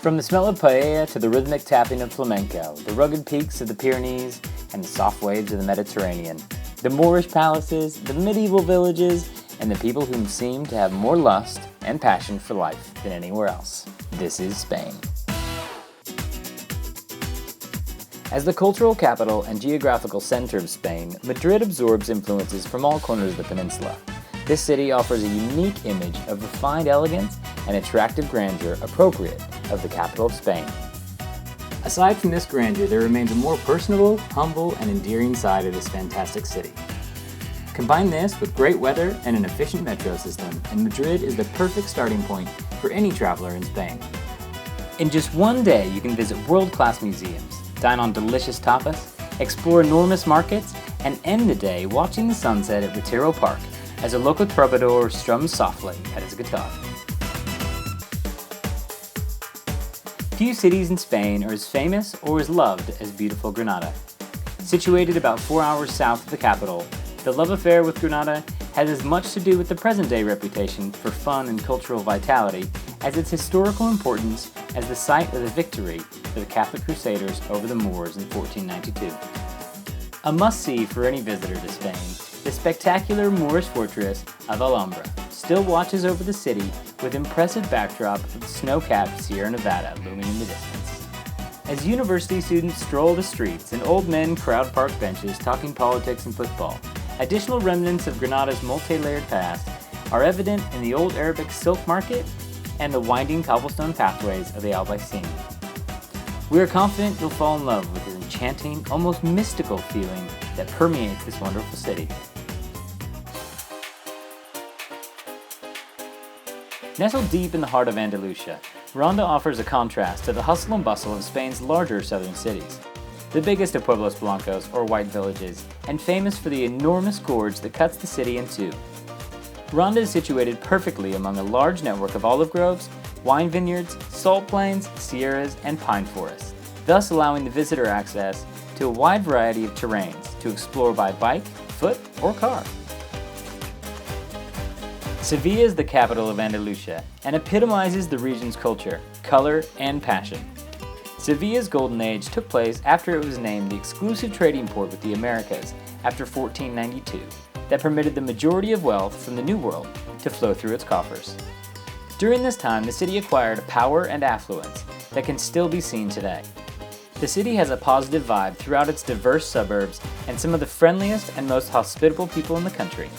From the smell of paella to the rhythmic tapping of flamenco, the rugged peaks of the Pyrenees, and the soft waves of the Mediterranean, the Moorish palaces, the medieval villages, and the people who seem to have more lust and passion for life than anywhere else. This is Spain. As the cultural capital and geographical center of Spain, Madrid absorbs influences from all corners of the peninsula. This city offers a unique image of refined elegance and attractive grandeur appropriate of the capital of Spain. Aside from this grandeur, there remains a more personable, humble, and endearing side of this fantastic city. Combine this with great weather and an efficient metro system, and Madrid is the perfect starting point for any traveler in Spain. In just one day, you can visit world-class museums, dine on delicious tapas, explore enormous markets, and end the day watching the sunset at Retiro Park as a local troubadour strums softly at his guitar. Few cities in Spain are as famous or as loved as beautiful Granada. Situated about 4 hours south of the capital, the love affair with Granada has as much to do with the present-day reputation for fun and cultural vitality as its historical importance as the site of the victory of the Catholic Crusaders over the Moors in 1492. A must-see for any visitor to Spain, the spectacular Moorish fortress of Alhambra still watches over the city with impressive backdrop of the snow-capped Sierra Nevada looming in the distance. As university students stroll the streets and old men crowd park benches talking politics and football, additional remnants of Granada's multi-layered past are evident in the old Arabic silk market and the winding cobblestone pathways of the Albaicin. We are confident you'll fall in love with the enchanting, almost mystical feeling that permeates this wonderful city. Nestled deep in the heart of Andalusia, Ronda offers a contrast to the hustle and bustle of Spain's larger southern cities. The biggest of Pueblos Blancos, or white villages, and famous for the enormous gorge that cuts the city in two. Ronda is situated perfectly among a large network of olive groves, wine vineyards, salt plains, sierras, and pine forests, thus allowing the visitor access to a wide variety of terrains to explore by bike, foot, or car. Sevilla is the capital of Andalusia and epitomizes the region's culture, color, and passion. Sevilla's golden age took place after it was named the exclusive trading port with the Americas after 1492 that permitted the majority of wealth from the New World to flow through its coffers. During this time, the city acquired a power and affluence that can still be seen today. The city has a positive vibe throughout its diverse suburbs and some of the friendliest and most hospitable people in the country.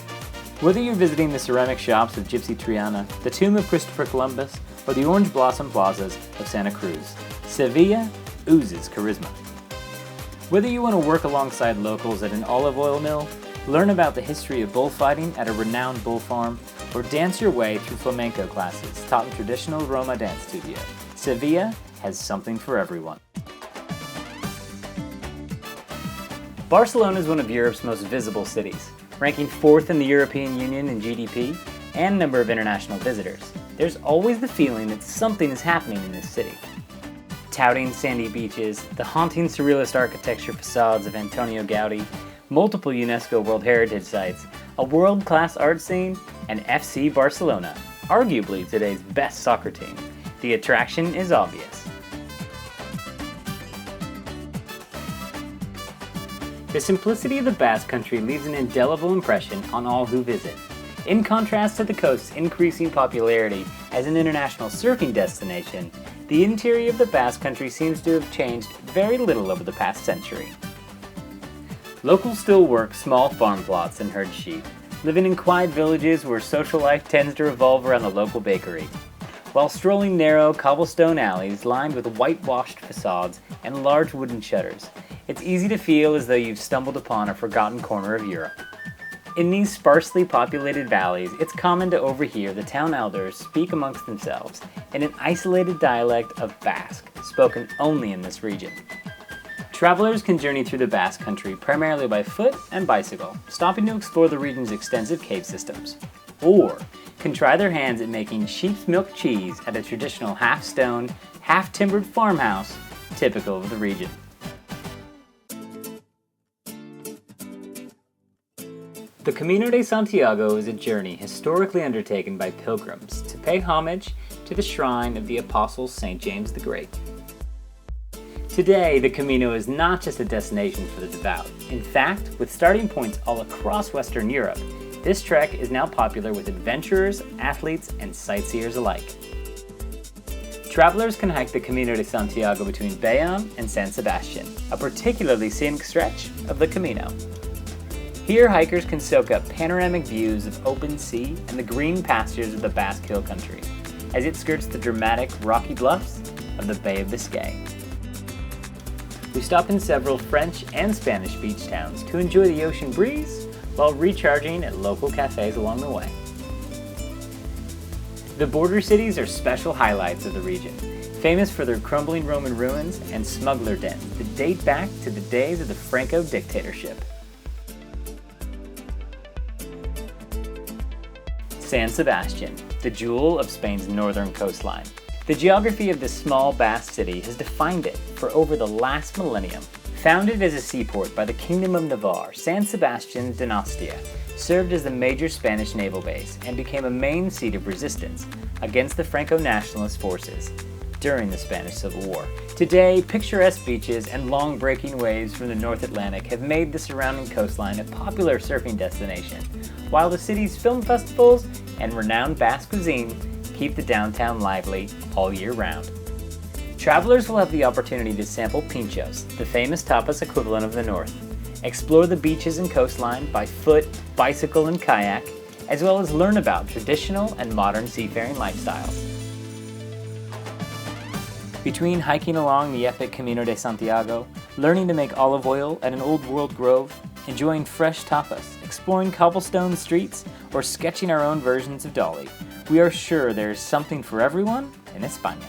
Whether you're visiting the ceramic shops of Gypsy Triana, the tomb of Christopher Columbus, or the orange blossom plazas of Santa Cruz, Sevilla oozes charisma. Whether you want to work alongside locals at an olive oil mill, learn about the history of bullfighting at a renowned bull farm, or dance your way through flamenco classes taught in traditional Roma dance studio, Sevilla has something for everyone. Barcelona is one of Europe's most visible cities, ranking 4th in the European Union in GDP and number of international visitors. There's always the feeling that something is happening in this city. Touting sandy beaches, the haunting surrealist architecture facades of Antonio Gaudi, multiple UNESCO World Heritage Sites, a world-class art scene, and FC Barcelona, arguably today's best soccer team. The attraction is obvious. The simplicity of the Basque Country leaves an indelible impression on all who visit. In contrast to the coast's increasing popularity as an international surfing destination, the interior of the Basque Country seems to have changed very little over the past century. Locals still work small farm plots and herd sheep, living in quiet villages where social life tends to revolve around the local bakery, while strolling narrow cobblestone alleys lined with whitewashed facades and large wooden shutters. It's easy to feel as though you've stumbled upon a forgotten corner of Europe. In these sparsely populated valleys, it's common to overhear the town elders speak amongst themselves in an isolated dialect of Basque, spoken only in this region. Travelers can journey through the Basque Country primarily by foot and bicycle, stopping to explore the region's extensive cave systems. Or can try their hands at making sheep's milk cheese at a traditional half-stone, half-timbered farmhouse typical of the region. The Camino de Santiago is a journey historically undertaken by pilgrims to pay homage to the shrine of the Apostle St. James the Great. Today, the Camino is not just a destination for the devout. In fact, with starting points all across Western Europe, this trek is now popular with adventurers, athletes, and sightseers alike. Travelers can hike the Camino de Santiago between Bayonne and San Sebastian, a particularly scenic stretch of the Camino. Here, hikers can soak up panoramic views of open sea and the green pastures of the Basque Hill Country, as it skirts the dramatic rocky bluffs of the Bay of Biscay. We stop in several French and Spanish beach towns to enjoy the ocean breeze while recharging at local cafes along the way. The border cities are special highlights of the region, famous for their crumbling Roman ruins and smuggler dens that date back to the days of the Franco dictatorship. San Sebastian, the jewel of Spain's northern coastline. The geography of this small Basque city has defined it for over the last millennium. Founded as a seaport by the Kingdom of Navarre, San Sebastian Donostia served as the major Spanish naval base and became a main seat of resistance against the Franco-nationalist forces during the Spanish Civil War. Today, picturesque beaches and long breaking waves from the North Atlantic have made the surrounding coastline a popular surfing destination, while the city's film festivals and renowned Basque cuisine keep the downtown lively all year round. Travelers will have the opportunity to sample pinchos, the famous tapas equivalent of the North, explore the beaches and coastline by foot, bicycle, and kayak, as well as learn about traditional and modern seafaring lifestyles. Between hiking along the epic Camino de Santiago, learning to make olive oil at an old world grove, enjoying fresh tapas, exploring cobblestone streets, or sketching our own versions of Dali, we are sure there is something for everyone in España.